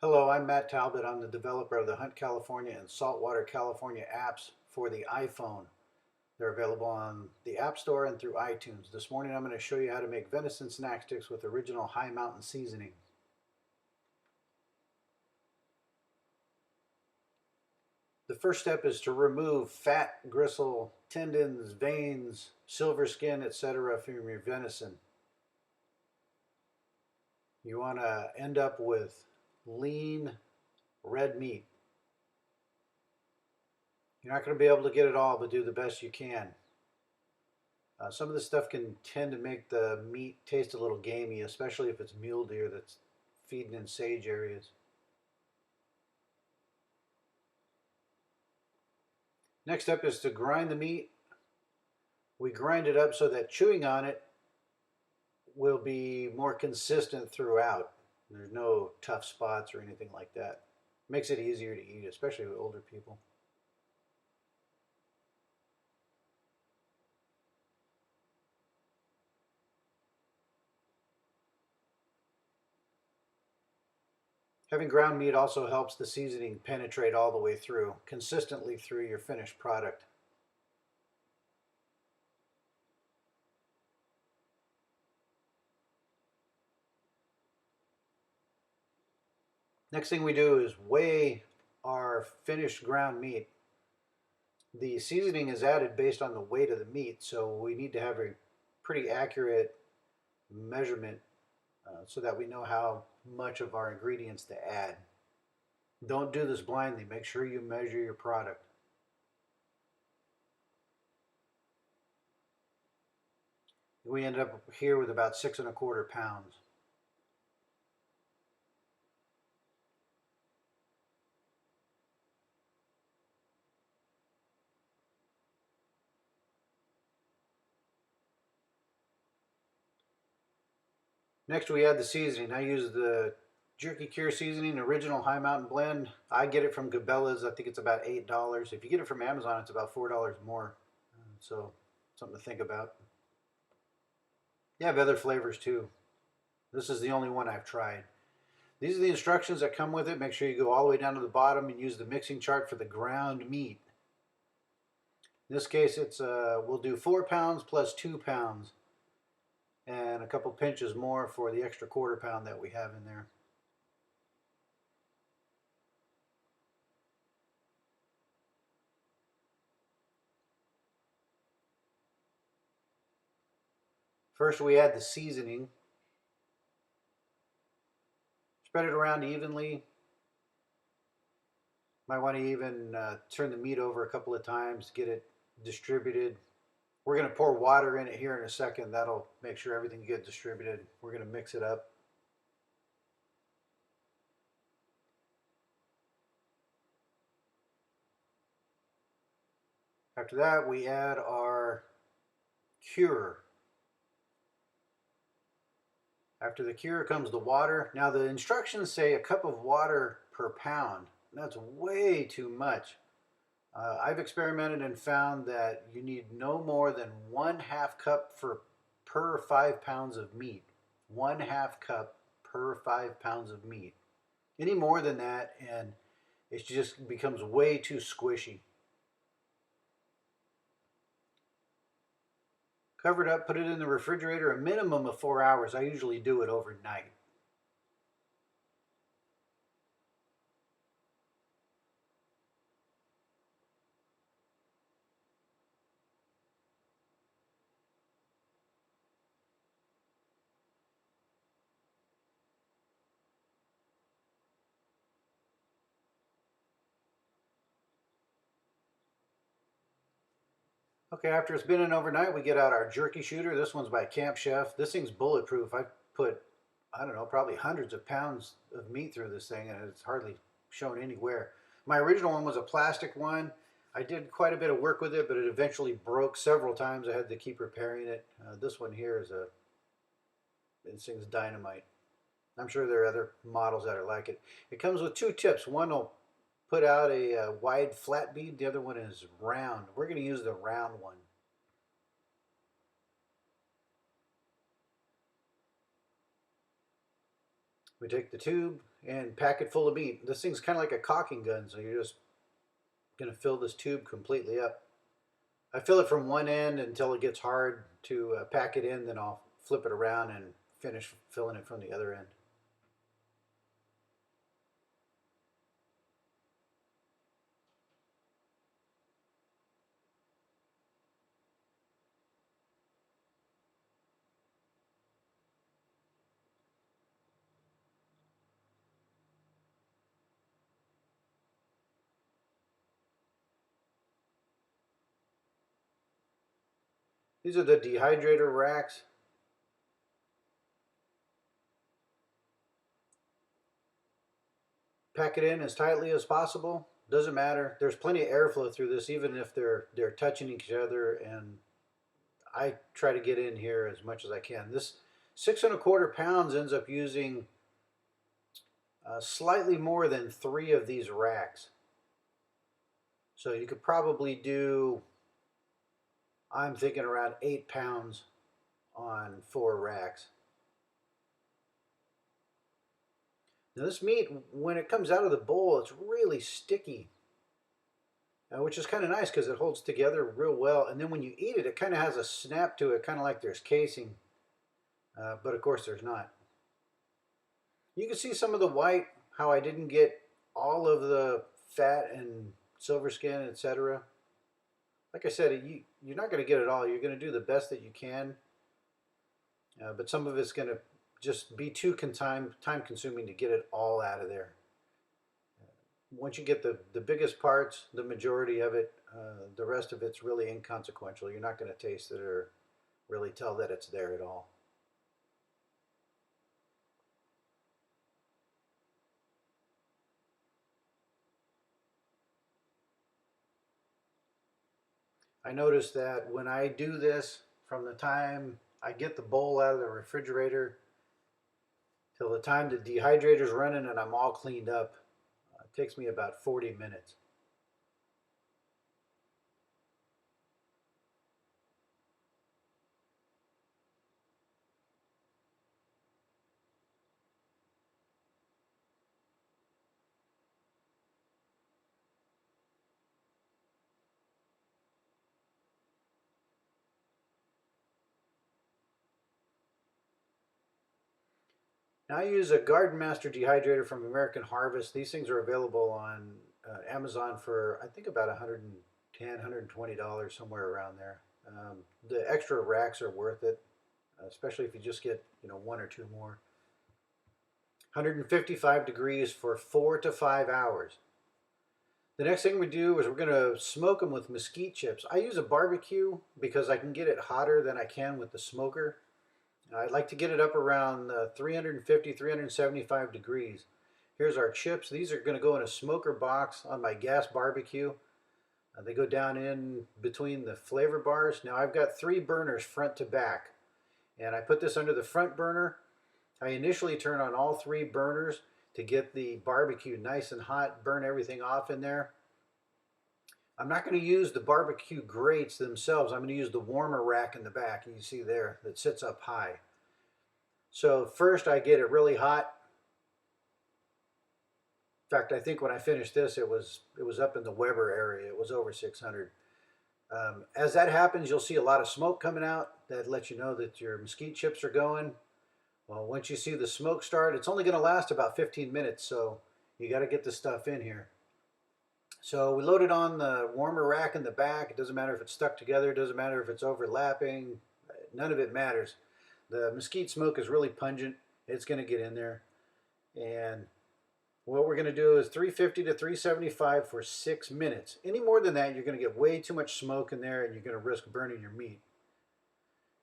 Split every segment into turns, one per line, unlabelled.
Hello, I'm Matt Talbot. I'm the developer of the Hunt California and Saltwater California apps for the iPhone. They're available on the App Store and through iTunes. This morning I'm going to show you how to make venison snack sticks with original High Mountain seasoning. The first step is to remove fat, gristle, tendons, veins, silver skin, etc. from your venison. You want to end up with lean red meat. You're not going to be able to get it all, but do the best you can. Some of this stuff can tend to make the meat taste a little gamey, especially if it's mule deer that's feeding in sage areas. Next up is to grind the meat. We grind it up so that chewing on it will be more consistent throughout. There's no tough spots or anything like that. Makes it easier to eat, especially with older people. Having ground meat also helps the seasoning penetrate all the way through, consistently through your finished product. Next thing we do is weigh our finished ground meat. The seasoning is added based on the weight of the meat, so we need to have a pretty accurate measurement so that we know how much of our ingredients to add. Don't do this blindly. Make sure you measure your product. We ended up here with about 6¼ pounds. Next we add the seasoning. I use the Jerky Cure seasoning, original High Mountain blend. I get it from Cabela's. I think it's about $8. If you get it from Amazon, it's about $4 more. So something to think about. You have other flavors too. This is the only one I've tried. These are the instructions that come with it. Make sure you go all the way down to the bottom and use the mixing chart for the ground meat. In this case, it's we'll do 4 pounds plus 2 pounds and a couple pinches more for the extra ¼ pound that we have in there. First we add the seasoning. Spread it around evenly. Might want to even turn the meat over a couple of times to get it distributed. We're going to pour water in it here in a second. That'll make sure everything gets distributed. We're going to mix it up. After that, we add our cure. After the cure comes the water. Now the instructions say a cup of water per pound. That's way too much. I've experimented and found that you need no more than 1/2 cup per 5 pounds of meat. 1/2 cup per 5 pounds of meat. Any more than that and it just becomes way too squishy. Cover it up, put it in the refrigerator a minimum of 4 hours. I usually do it overnight. Okay, after it's been in overnight, we get out our jerky shooter. This one's by Camp Chef. This thing's bulletproof. I put, I don't know, probably hundreds of pounds of meat through this thing, and it's hardly shown anywhere. My original one was a plastic one. I did quite a bit of work with it, but it eventually broke several times. I had to keep repairing it. This one here is this thing's dynamite. I'm sure there are other models that are like it. It comes with 2 tips. One will put out a wide flat bead. The other one is round. We're going to use the round one. We take the tube and pack it full of meat. This thing's kind of like a caulking gun, so you're just going to fill this tube completely up. I fill it from one end until it gets hard to pack it in, then I'll flip it around and finish filling it from the other end. These are the dehydrator racks. Pack it in as tightly as possible. Doesn't matter. There's plenty of airflow through this, even if they're touching each other. And I try to get in here as much as I can. This 6¼ pounds ends up using slightly more than 3 of these racks. So you could probably do, I'm thinking around 8 pounds on 4 racks. Now this meat, when it comes out of the bowl, it's really sticky, which is kind of nice because it holds together real well. And then when you eat it, it kind of has a snap to it, kind of like there's casing, but of course there's not. You can see some of the white, how I didn't get all of the fat and silver skin, etc. Like I said, you're not going to get it all. You're going to do the best that you can, but some of it's going to just be too time consuming to get it all out of there. Once you get the biggest parts, the majority of it, the rest of it's really inconsequential. You're not going to taste it or really tell that it's there at all. I notice that when I do this, from the time I get the bowl out of the refrigerator till the time the dehydrator's running and I'm all cleaned up, it takes me about 40 minutes. Now I use a Garden Master dehydrator from American Harvest. These things are available on Amazon for I think about $110, $120, somewhere around there. The extra racks are worth it, especially if you just get 1 or 2 more. 155 degrees for 4 to 5 hours. The next thing we do is we're going to smoke them with mesquite chips. I use a barbecue because I can get it hotter than I can with the smoker. I'd like to get it up around 350, 375 degrees. Here's our chips. These are going to go in a smoker box on my gas barbecue. They go down in between the flavor bars. Now I've got 3 burners front to back. And I put this under the front burner. I initially turn on all 3 burners to get the barbecue nice and hot, burn everything off in there. I'm not going to use the barbecue grates themselves. I'm going to use the warmer rack in the back. You see there that sits up high. So first I get it really hot. In fact, I think when I finished this, it was up in the Weber area. It was over 600. As that happens, you'll see a lot of smoke coming out. That lets you know that your mesquite chips are going. Well, once you see the smoke start, it's only going to last about 15 minutes, so you got to get the stuff in here. So we load it on the warmer rack in the back. It doesn't matter if it's stuck together. It doesn't matter if it's overlapping. None of it matters. The mesquite smoke is really pungent. It's going to get in there. And what we're going to do is 350 to 375 for 6 minutes. Any more than that, you're going to get way too much smoke in there and you're going to risk burning your meat.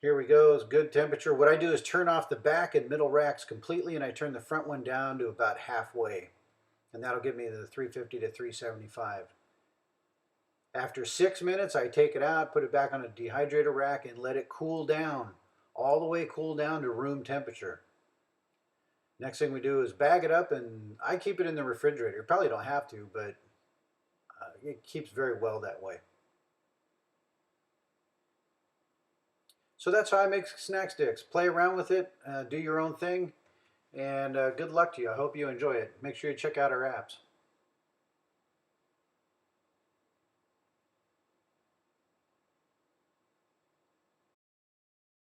Here we go. It's good temperature. What I do is turn off the back and middle racks completely, and I turn the front one down to about halfway. And that'll give me the 350 to 375. After 6 minutes, I take it out, put it back on a dehydrator rack, and let it cool down, all the way cool down to room temperature. Next thing we do is bag it up, and I keep it in the refrigerator. You probably don't have to, but it keeps very well that way. So that's how I make snack sticks. Play around with it, do your own thing, and good luck to you. I hope you enjoy it. Make sure you check out our apps.